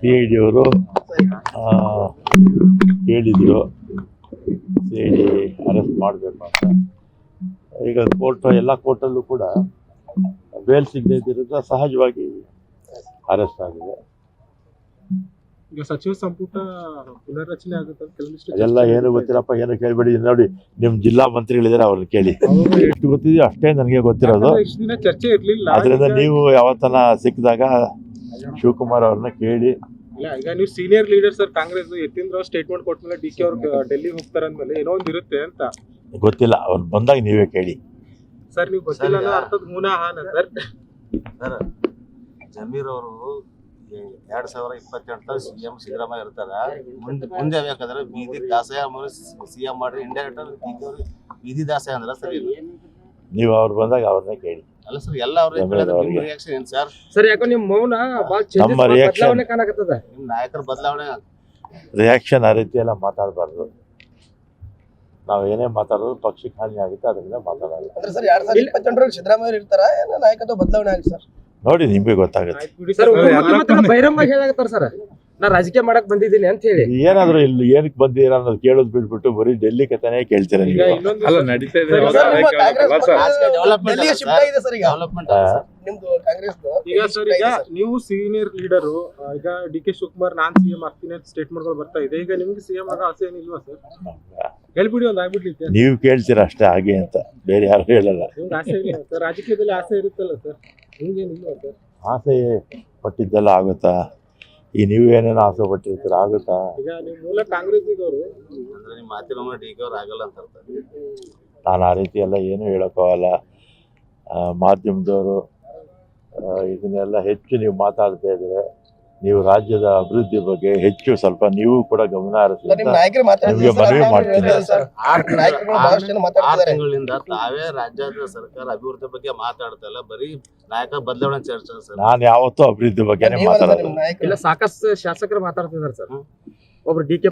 CID ಅವರು ಹೇಳಿದರು CID arrest ಮಾಡಬೇಕು ಅಂತ. ಈಗ ಎಲ್ಲ ಕೋರ್ಟಲ್ಲೂ ಕೂಡ ಬೇಲ್ ಸಿಗದಿದ್ದರಿಂದ ಸಹಜವಾಗಿ ಅರೆಸ್ಟ್ ಆಗಿದೆ. ಈಗ ಸಚಿವ ಸಂಪುಟ ಪುನರ್ರಚನೆ ಆಗುತ್ತೆ ಅದೆಲ್ಲ ಏನು ಗೊತ್ತಿರಪ್ಪ, ಏನು ಕೇಳಬೇಡಿ. ನೋಡಿ, ನಿಮ್ಮ ಜಿಲ್ಲಾ ಮಂತ್ರಿಗಳಿದ್ದಾರೆ, ಅವ್ರನ್ನ ಕೇಳಿ. ಎಷ್ಟು ಗೊತ್ತಿದೆಯೋ ಅಷ್ಟೇ ನನಗೆ ಗೊತ್ತಿರೋದು. ಇಷ್ಟು ದಿನ ಚರ್ಚೆ ಇರಲಿಲ್ಲ. ಅದರಿಂದ ನೀವು ಯಾವತ್ತನ ಸಿಕ್ಕಿದಾಗ ಶಿವಕುಮಾರ್ ಅವ್ರನ್ನ ಕೇಳಿ. ಇಲ್ಲ, ಈಗ ನೀವು senior leader sir Congress. Yathindra statement ಕೊಟ್ಮೇಲೆ DK ಅವ್ರು ಡೆಲ್ಲಿಗೆ ಹೋಗ್ತಾರೆ ಅಂದ್ಮೇಲೆ ಏನೋ ಒಂದು ಇರುತ್ತೆ ಅಂತ. ಗೊತ್ತಿಲ್ಲ, ಅವ್ರು ಬಂದಾಗ ನೀವೇ ಕೇಳಿ. ಸರ್ ನೀವು ಗೊತ್ತಿಲ್ಲ ಅನ್ನೋ ಅರ್ಥದ ಮೂನಾಹಾನ ಸರ್. ಸರ್, ಜಮೀರ್ ಅವರು 2028 CM ಸಿದ್ದರಾಮಯ್ಯ ಇರ್ತಾರ. ಮುಂದೆ ಬೇಕಾದ್ರೆ ಬೀದಿ ದಾಸಯ್ಯ CM ಮಾಡ್ರಿ. ಇಂಡೈರೆಕ್ಟ್ ಬೀದಿ ದಾಸಯ್ಯ ಅಂದ್ರ ಸರಿ ಇಲ್ಲ. ನೀವು ಅವ್ರು ಬಂದಾಗ ಅವ್ರನ್ನೇ ಕೇಳಿ. ಅಲ್ಲ ಸರ್, ಎಲ್ಲ ಅವ್ರ ರಿಯಾಕ್ಷನ್ ಏನ್ ಸರ್? ಸರ್ ಯಾಕೋ ನಿಮ್ಮ ಮೌನ ನಮ್ಮ ರಿಯಾಕ್ಷನ್ ಕಾಣಕತ್ತದ. ನಿಮ್ ನಾಯಕರ ಬದಲಾವಣೆ ರಿಯಾಕ್ಷನ್ ಆ ರೀತಿ ಎಲ್ಲ ಮಾತಾಡಬಾರ್ದು. ನಾವು ಏನೇ ಮಾತಾಡೋದು ಪಕ್ಷಕ್ಕೆ ಹಾನಿ ಆಗುತ್ತೆ, ಅದರಿಂದ ಮಾತಾಡಲ್ಲ. ಸರ್ 2028 ಸಿದ್ದರಾಮಯ್ಯ ಇರ್ತಾರ, ನಾಯಕತ್ವ ಬದಲಾವಣೆ ಆಗಿ ಸರ್ ನೋಡಿ, ನಿಮಗೆ ಗೊತ್ತಾಗುತ್ತೆ. ಬಹಿರಂಗ ಹೇಳಾಕತ್ತಾರ ಸರ್, ನಾ ರಾಜಕೀಯ ಮಾಡಕ್ ಬಂದಿದ್ದೀನಿ ಅಂತ ಹೇಳಿ. ಏನಾದ್ರು ಇಲ್ಲಿ ಏನಕ್ಕೆ ಬಂದಿರ ಅನ್ನೋದು ಕೇಳೋದು ಬಿಟ್ಬಿಟ್ಟು ಬರೀ ಡೆಲ್ಲಿ ಕಥೆನೇ ಕೇಳ್ತೀರ ನೀವು. ಅಲ್ಲ ನಡೀತಾ ಇದೆ ಡೆವಲಪ್ಮೆಂಟ್. ನಿಮ್ದು ಕಾಂಗ್ರೆಸ್. ಈಗ ಸರ್, ಈಗ ನೀವು ಸೀನಿಯರ್ ಲೀಡರು. ಈಗ DK ಶಿವಕುಮಾರ್ ನಾನ್ CM ಆಗ್ತೀನಿ ಅಂತ ಸ್ಟೇಟ್ಮೆಂಟ್ಗಳು ಬರ್ತಾ ಇದೆ. ಈಗ ನಿಮ್ಗೆ CM ಆಗೋ ಆಸೆ ಏನಿಲ್ವಾ ಸರ್? ಹೇಳ್ಬಿಡಿ, ಒಂದು ಆಗ್ಬಿಡ್ಲಿಕ್ಕೆ. ನೀವು ಕೇಳ್ತೀರ ಅಷ್ಟೇ ಹಾಗೆ ಅಂತ, ಬೇರೆ ಯಾರು ಹೇಳಲ್ಲ. ನಿಮ್ಗೆ ಆಸೆ ಇಲ್ಲ ಸರ್? ರಾಜಕೀಯದಲ್ಲಿ ಆಸೆ ಇರುತ್ತಲ್ಲ ಸರ್, ನಿಮ್ಗೇನಿಲ್ವಾ ಸರ್? ಆಸೆ ಪಟ್ಟಿದ್ದೆಲ್ಲ ಆಗುತ್ತಾ? ಈ ನೀವು ಏನೇನೋ ಆಸೆ ಪಟ್ಟಿರ್ತೀರ, ಆಗುತ್ತಾ? ಈಗ ನೀವು ಮೂಲ ಕಾಂಗ್ರೆಸ್ಸಿಗವರು ಅಂದ್ರೆ ನಿಮ್ ಮಾತಿನ DK ಅವ್ರು ಆಗಲ್ಲ ಅಂತ ಅರ್ಥ. ನಾನು ಆ ರೀತಿ ಎಲ್ಲ ಏನೂ ಹೇಳೋಕ್ಕಾಗಲ್ಲ. ಮಾಧ್ಯಮದವರು ಇದನ್ನೆಲ್ಲ ಹೆಚ್ಚು ನೀವು ಮಾತಾಡ್ತಾ ಇದ್ರೆ, ನೀವು ರಾಜ್ಯದ ಅಭಿವೃದ್ಧಿ ಬಗ್ಗೆ ಹೆಚ್ಚು ಸ್ವಲ್ಪ ನೀವು ಕೂಡ ಗಮನ ಹರಿಸಿ ಅಂತ ನಿಮಗೆ ಮನವಿ ಮಾಡ್ತೀನಿ. 6 ತಿಂಗಳಿಂದ ತಾವೇ ರಾಜ್ಯದ ಸರ್ಕಾರ ಅಭಿವೃದ್ಧಿ ಬಗ್ಗೆ ಮಾತಾಡ್ತಾ ಇಲ್ಲ, ಬರೀ ನಾಯಕ ಬದಲಾವಣೆ ಚರ್ಚೆ ಸರ್. ನಾನು ಯಾವತ್ತೂ ಅಭಿವೃದ್ಧಿ ಬಗ್ಗೆನೇ ಮಾತಾಡೋದು. ಇಲ್ಲ, ಸಾಕಷ್ಟು ಶಾಸಕರು ಮಾತಾಡ್ತಿದ್ದಾರೆ ಸರ್. ಒಬ್ರು DK